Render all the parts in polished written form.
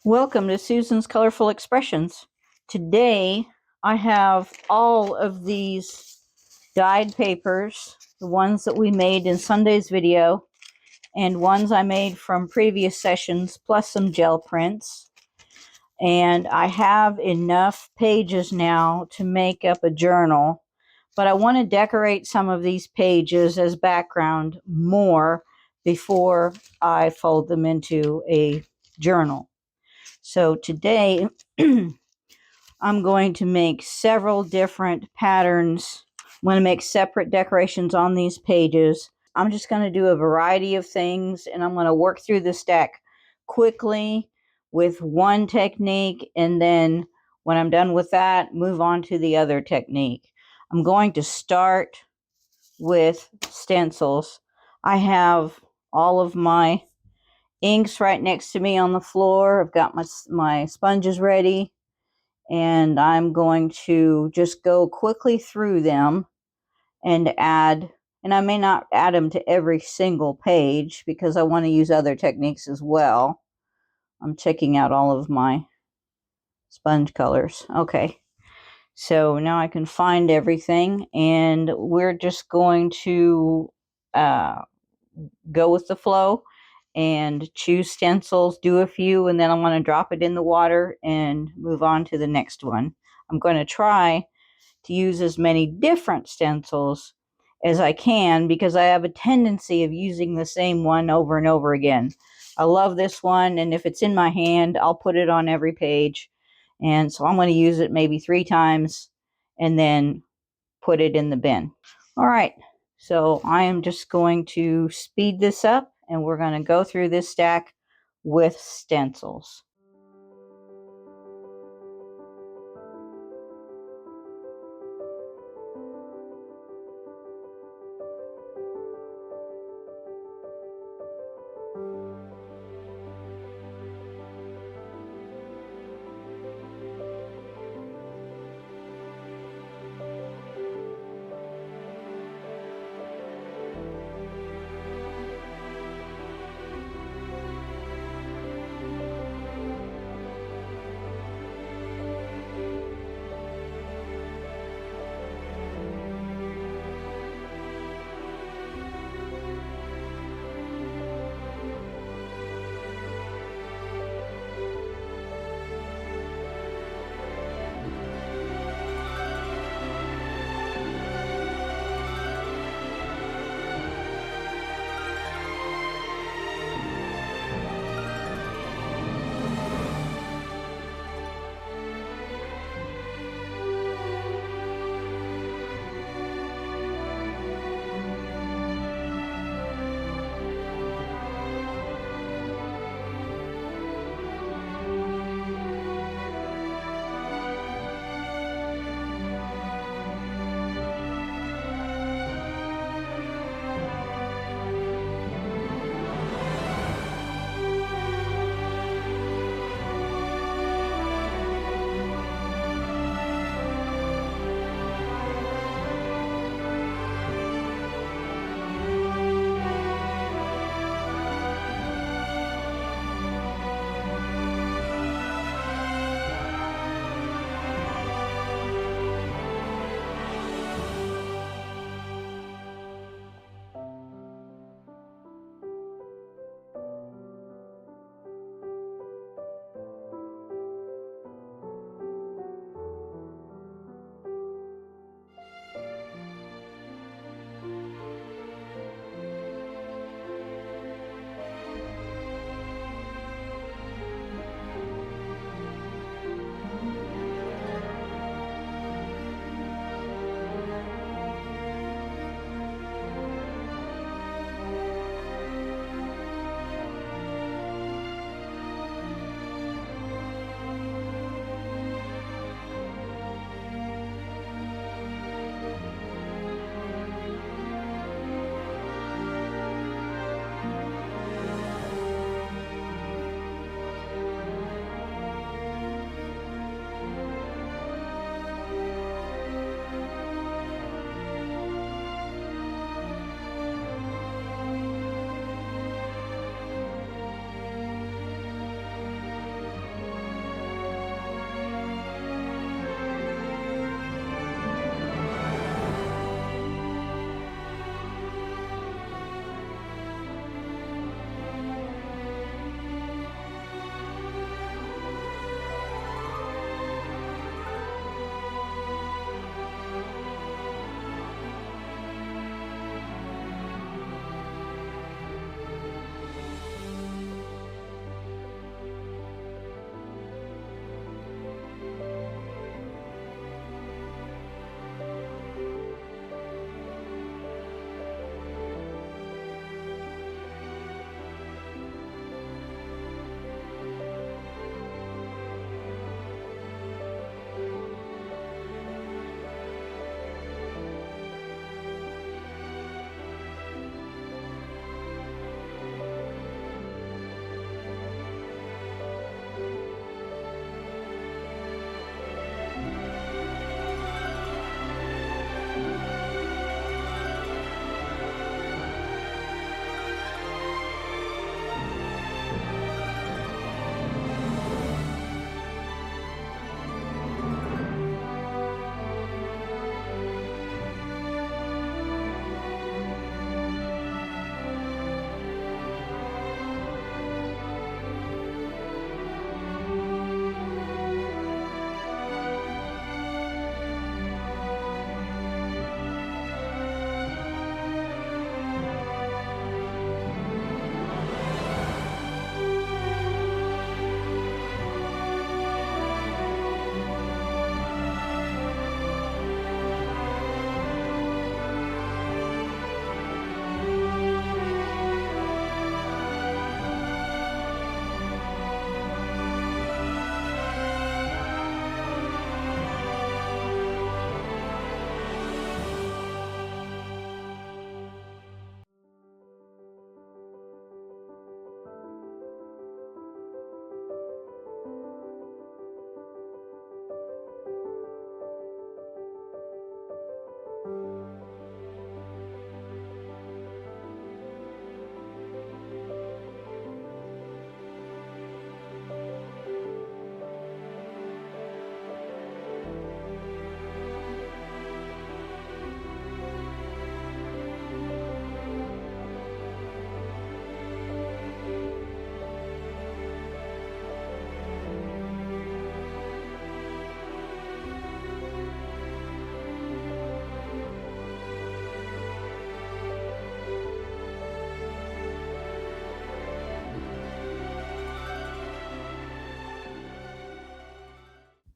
Welcome to Susan's Colorful Expressions. Today I have all of these dyed papers, the ones that we made in Sunday's video, and ones I made from previous sessions, plus some gel prints. And I have enough pages now to make up a journal, but I want to decorate some of these pages as background more before I fold them into a journal. So today I'm going to make several different patterns. I'm going to make separate decorations on these pages. I'm just going to do a variety of things, and I'm going to work through the stack quickly with one technique, and then when I'm done with that, move on to the other technique. I'm going to start with stencils. I have all of my inks right next to me on the floor. I've got my sponges ready, and I'm going to just go quickly through them and add, and I may not add them to every single page because I want to use other techniques as well. I'm checking out all of my sponge colors. Okay, so now I can find everything, and we're just going to go with the flow and choose stencils, do a few, and then I'm going to drop it in the water and move on to the next one. I'm going to try to use as many different stencils as I can because I have a tendency of using the same one over and over again. I love this one, and if it's in my hand, I'll put it on every page. And so I'm going to use it maybe 3 times and then put it in the bin. All right, so I am just going to speed this up, and we're going to go through this stack with stencils.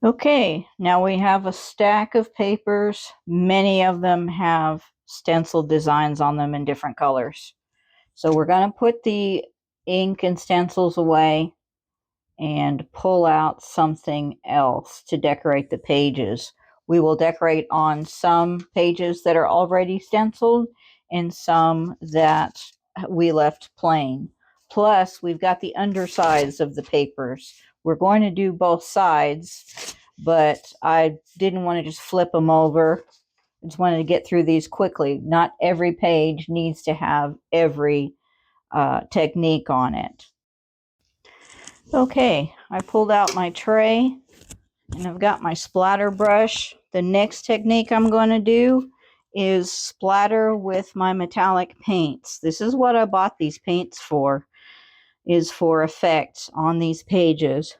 Okay, now we have a stack of papers. Many of them have stencil designs on them in different colors. So we're going to put the ink and stencils away and pull out something else to decorate the pages. We will decorate on some pages that are already stenciled and some that we left plain. Plus, we've got the undersides of the papers. We're going to do both sides, but I didn't want to just flip them over. I just wanted to get through these quickly. Not every page needs to have every technique on it. Okay, I pulled out my tray and I've got my splatter brush. The next technique I'm going to do is splatter with my metallic paints. This is what I bought these paints for, is for effect on these pages.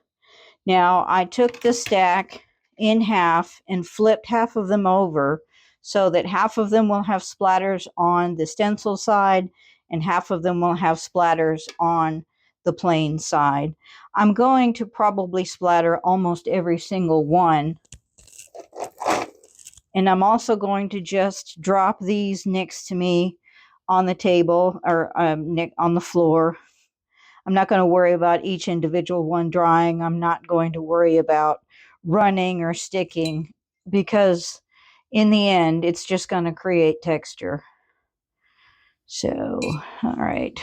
Now, I took the stack in half and flipped half of them over so that half of them will have splatters on the stencil side and half of them will have splatters on the plain side. I'm going to probably splatter almost every single one. And I'm also going to just drop these next to me on the table or on the floor. I'm not going to worry about each individual one drying. I'm not going to worry about running or sticking because in the end, it's just going to create texture. So, all right.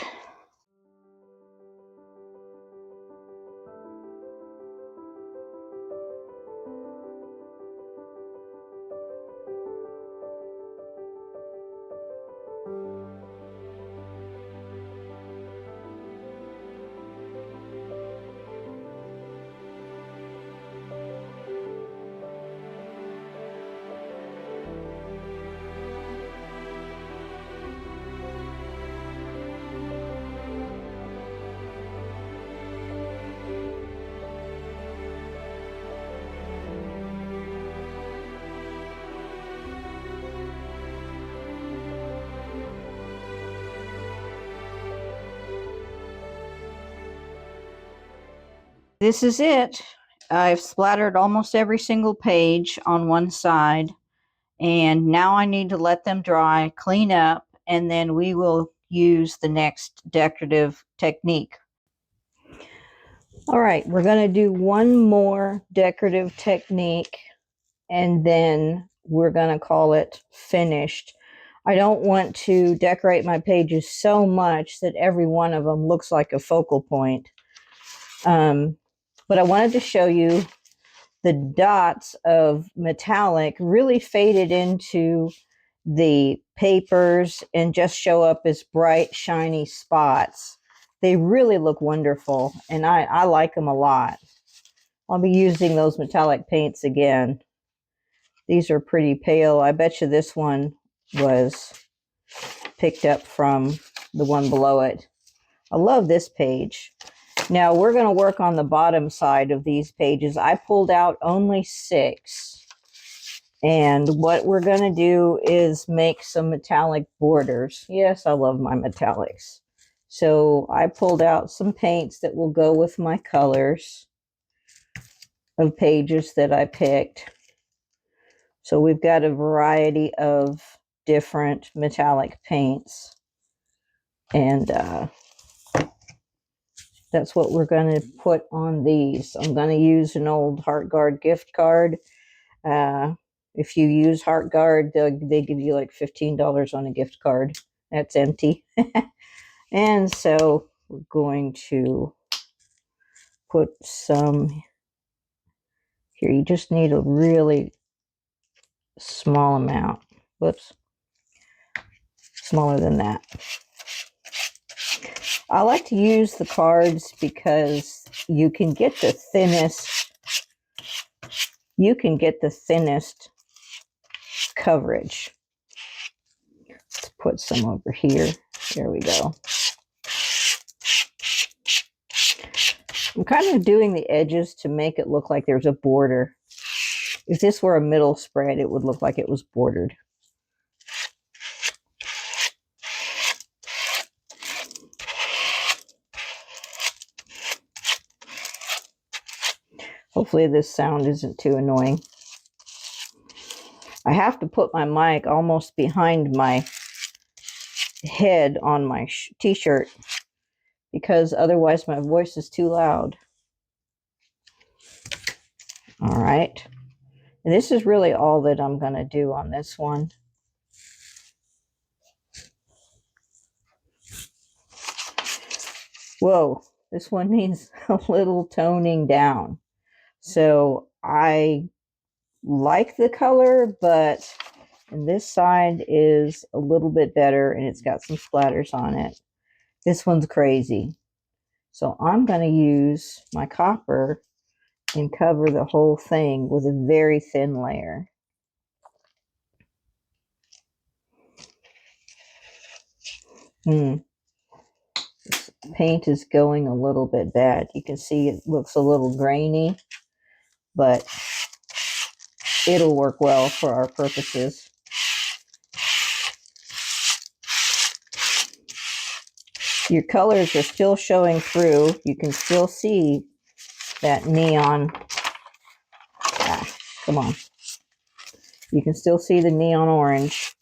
This is it. I've splattered almost every single page on one side, and now I need to let them dry, clean up, and then we will use the next decorative technique. All right, we're going to do one more decorative technique, and then we're going to call it finished. I don't want to decorate my pages so much that every one of them looks like a focal point. But I wanted to show you the dots of metallic really faded into the papers and just show up as bright, shiny spots. They really look wonderful, and I like them a lot. I'll be using those metallic paints again. These are pretty pale. I bet you this one was picked up from the one below it. I love this page. Now we're going to work on the bottom side of these pages. I pulled out only 6. And what we're going to do is make some metallic borders. Yes, I love my metallics. So I pulled out some paints that will go with my colors of pages that I picked. So we've got a variety of different metallic paints. And that's what we're going to put on these. I'm going to use an old HeartGuard gift card. If you use HeartGuard, they give you like $15 on a gift card. That's empty. And so we're going to put some here. You just need a really small amount. Whoops. Smaller than that. I like to use the cards because you can get the thinnest coverage. Let's put some over here. There we go. I'm kind of doing the edges to make it look like there's a border. If this were a middle spread, it would look like it was bordered. Hopefully this sound isn't too annoying. I have to put my mic almost behind my head on my t-shirt because otherwise my voice is too loud. All right. And this is really all that I'm going to do on this one. Whoa, this one needs a little toning down. So I like the color, but this side is a little bit better and it's got some splatters on it. This one's crazy. So I'm going to use my copper and cover the whole thing with a very thin layer. This paint is going a little bit bad. You can see it looks a little grainy, but it'll work well for our purposes. Your colors are still showing through. You can still see that neon. Come on. You can still see the neon orange.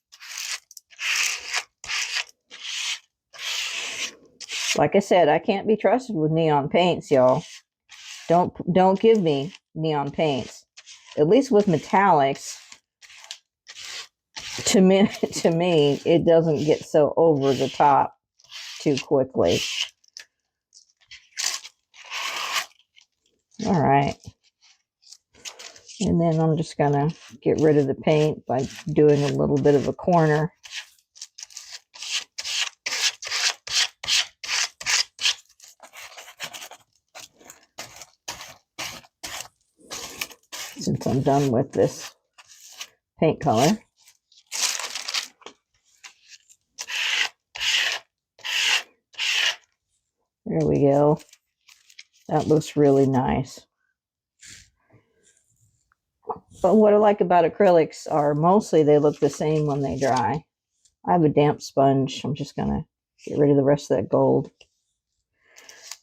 Like I said, I can't be trusted with neon paints, y'all. Don't give me neon paints. At least with metallics, to me, it doesn't get so over the top too quickly. All right. And then I'm just gonna get rid of the paint by doing a little bit of a corner. Since I'm done with this paint color. There we go. That looks really nice. But what I like about acrylics are mostly they look the same when they dry. I have a damp sponge. I'm just going to get rid of the rest of that gold.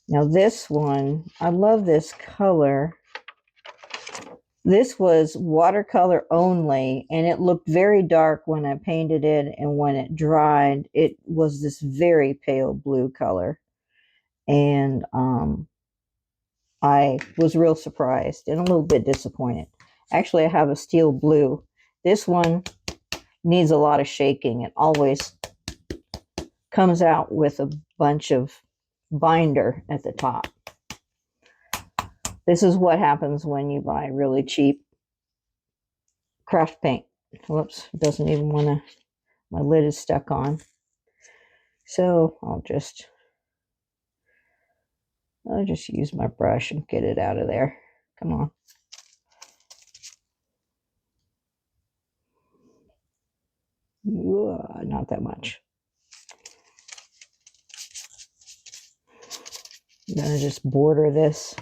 Now this one, I love this color. This was watercolor only, and it looked very dark when I painted it, and when it dried, it was this very pale blue color. And I was real surprised and a little bit disappointed. Actually, I have a steel blue. This one needs a lot of shaking. It always comes out with a bunch of binder at the top. This is what happens when you buy really cheap craft paint. Whoops, it doesn't even want to, my lid is stuck on. So I'll just use my brush and get it out of there. Come on. Not that much. I'm going to just border this.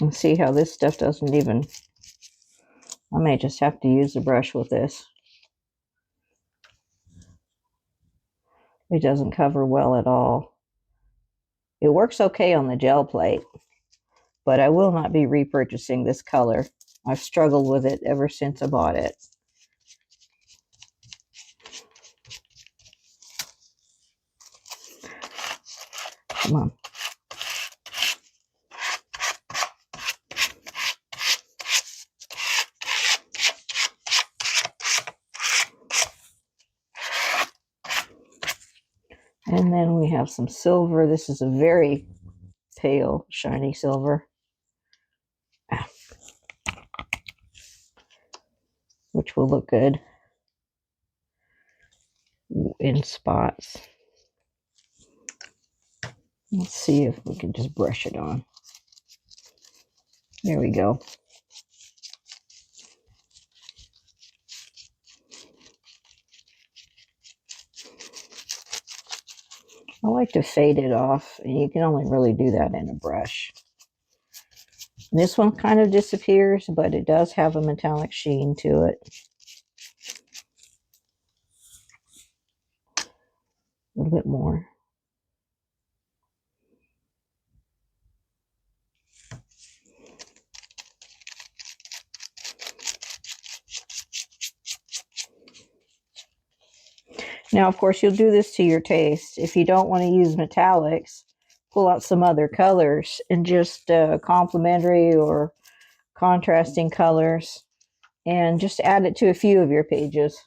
And see how this stuff doesn't even, I may just have to use the brush with this. It doesn't cover well at all. It works okay on the gel plate, but I will not be repurchasing this color. I've struggled with it ever since I bought it. Come on. And then we have some silver. This is a very pale, shiny silver, which will look good in spots. Let's see if we can just brush it on. There we go. I like to fade it off, and you can only really do that in a brush. This one kind of disappears, but it does have a metallic sheen to it. A little bit more. Now, of course, you'll do this to your taste. If you don't want to use metallics, pull out some other colors and just complementary or contrasting colors, and just add it to a few of your pages.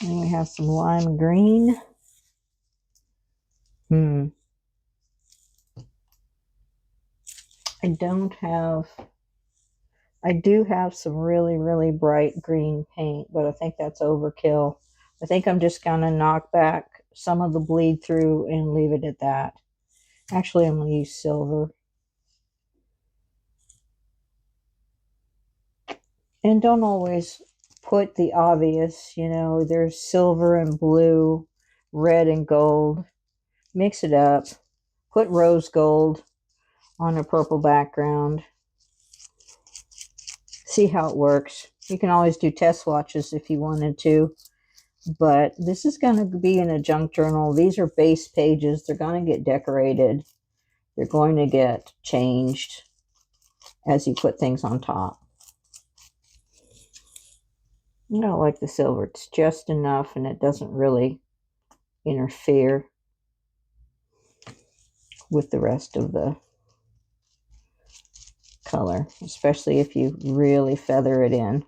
And we have some lime green. I do have some really, really bright green paint, but I think that's overkill. I think I'm just going to knock back some of the bleed through and leave it at that. Actually, I'm going to use silver. And don't always put the obvious, you know, there's silver and blue, red and gold. Mix it up. Put rose gold on a purple background. See how it works. You can always do test swatches if you wanted to, but this is going to be in a junk journal. These are base pages. They're going to get decorated. They're going to get changed as you put things on top. I don't like the silver. It's just enough, and it doesn't really interfere with the rest of the color, especially if you really feather it in.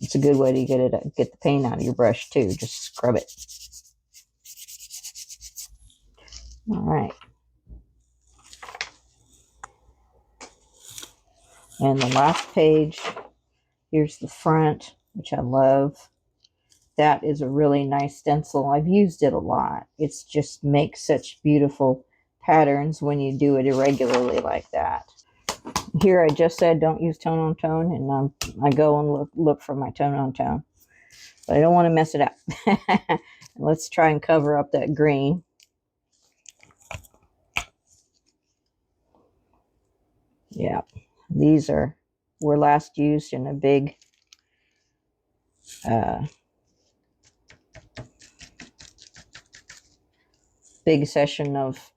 It's a good way to get the paint out of your brush too. Just scrub it. All right. And the last page, here's the front, which I love. That is a really nice stencil. I've used it a lot. It's just makes such beautiful patterns when you do it irregularly like that. Here I just said don't use tone on tone, and I go and look for my tone on tone. But I don't want to mess it up. Let's try and cover up that green. Yeah, these were last used in a big session of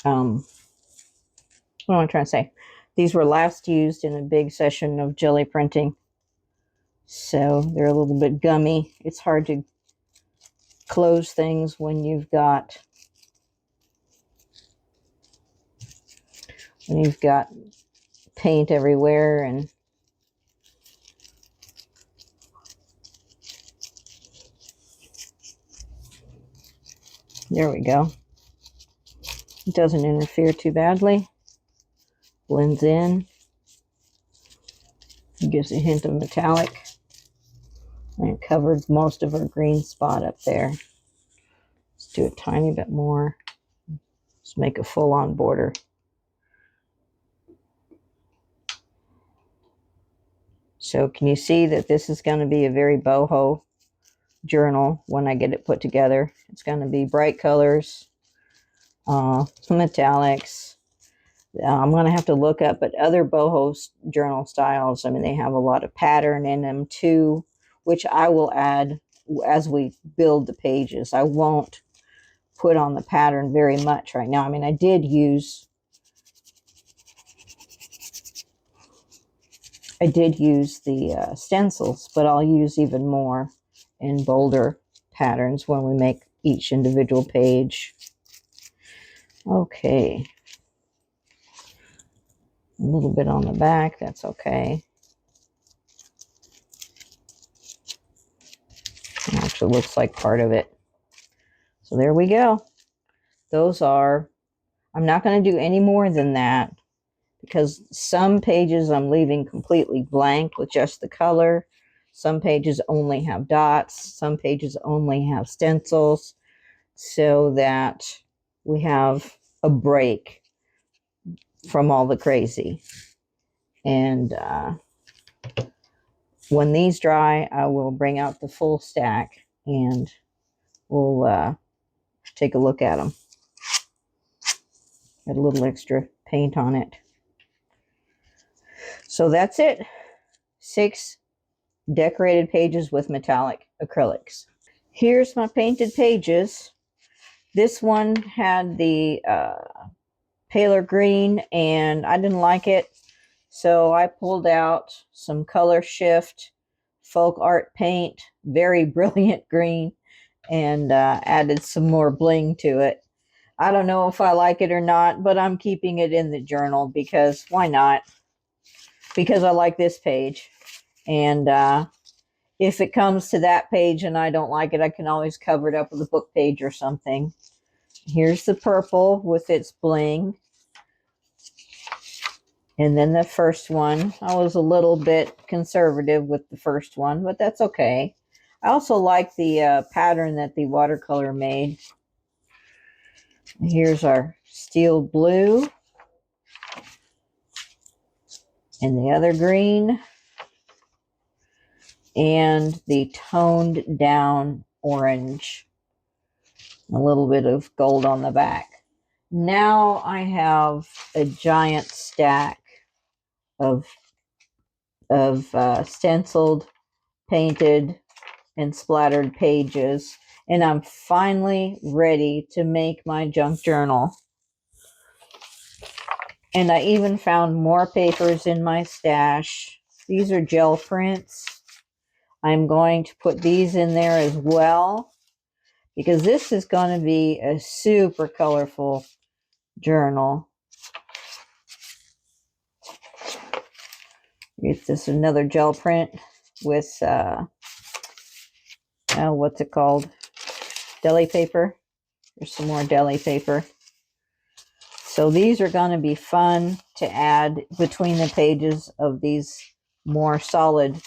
what am I trying to say? These were last used in a big session of jelly printing. So they're a little bit gummy. It's hard to close things when you've got paint everywhere. And there we go. It doesn't interfere too badly. Blends in. It gives a hint of metallic. And it covered most of our green spot up there. Let's do a tiny bit more. Let's make a full-on border. So can you see that this is going to be a very boho journal when I get it put together? It's going to be bright colors, some metallics. I'm going to have to look up at other boho journal styles. I mean, they have a lot of pattern in them too, which I will add as we build the pages. I won't put on the pattern very much right now. I mean, I did use the stencils, but I'll use even more in bolder patterns when we make each individual page. Okay. A little bit on the back, that's okay. It actually looks like part of it. So there we go. Those are, I'm not going to do any more than that because some pages I'm leaving completely blank with just the color. Some pages only have dots. Some pages only have stencils, so that we have a break from all the crazy. And when these dry, I will bring out the full stack and we'll take a look at them. Got a little extra paint on it. So that's it. 6 decorated pages with metallic acrylics. Here's my painted pages. This one had the paler green and I didn't like it. So I pulled out some color shift folk art paint, very brilliant green, and added some more bling to it. I don't know if I like it or not, but I'm keeping it in the journal because why not? Because I like this page. And if it comes to that page and I don't like it, I can always cover it up with a book page or something. Here's the purple with its bling. And then the first one, I was a little bit conservative with the first one, but that's okay. I also like the pattern that the watercolor made. Here's our steel blue. And the other green. And the toned down orange. A little bit of gold on the back. Now I have a giant stack of stenciled, painted, and splattered pages, and I'm finally ready to make my junk journal. And I even found more papers in my stash. These are gel prints. I'm going to put these in there as well because this is going to be a super colorful journal. It's just another gel print with what's it called? Deli paper. There's some more deli paper. So these are going to be fun to add between the pages of these more solid.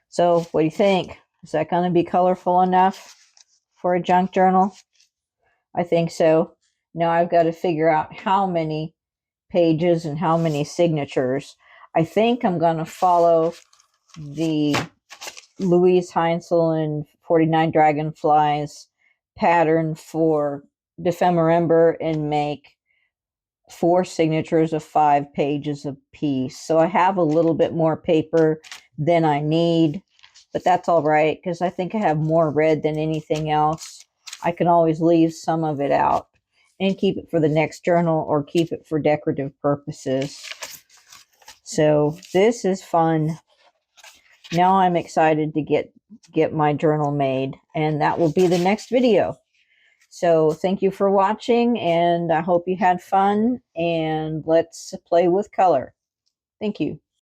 So what do you think? Is that going to be colorful enough for a junk journal? I think so. Now I've got to figure out how many pages and how many signatures. I think I'm going to follow the Louise Heinzel and 49 Dragonflies pattern for Defemember and make 4 signatures of 5 pages a piece. So I have a little bit more paper than I need, but that's all right because I think I have more red than anything else. I can always leave some of it out and keep it for the next journal or keep it for decorative purposes. So this is fun. Now I'm excited to get my journal made, and that will be the next video. So thank you for watching, and I hope you had fun, and let's play with color. Thank you.